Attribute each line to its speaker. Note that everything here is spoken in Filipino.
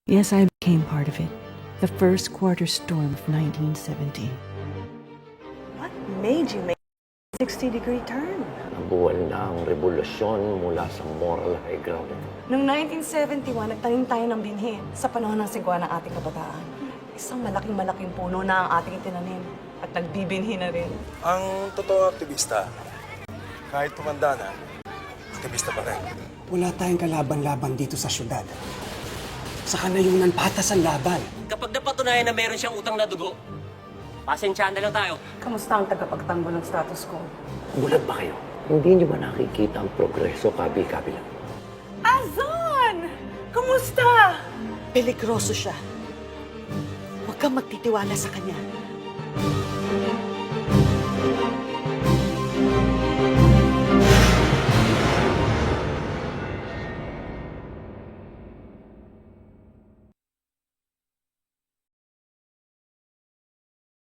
Speaker 1: Yes, I became part of it. The first quarter storm of 1970.
Speaker 2: What made you make a 60-degree turn?
Speaker 3: Nabuwal na ang revolusyon mula sa moral high ground.
Speaker 2: Noong 1971, nagtanim tayo ng binhi sa panahon ng sigwa ng ating kabataan. Isang malaking puno na ang ating tinanim at nagbibinhi na rin.
Speaker 4: Ang totoong aktivista, kahit tumanda na, aktivista pa rin.
Speaker 5: Wala tayong kalaban-laban dito sa syudad. Sa kanayunan patas ang laban.
Speaker 6: Kapag napatunayan na meron siyang utang na dugo, pasensyahan na lang tayo.
Speaker 2: Kamusta ang tagapagtanggol ng status quo?
Speaker 3: Bulag ba kayo? Hindi niyo ba nakikita ang progreso kabi-kabi lang?
Speaker 2: Azon! Kumusta? Peligroso siya. Huwag kang magtitiwala sa kanya.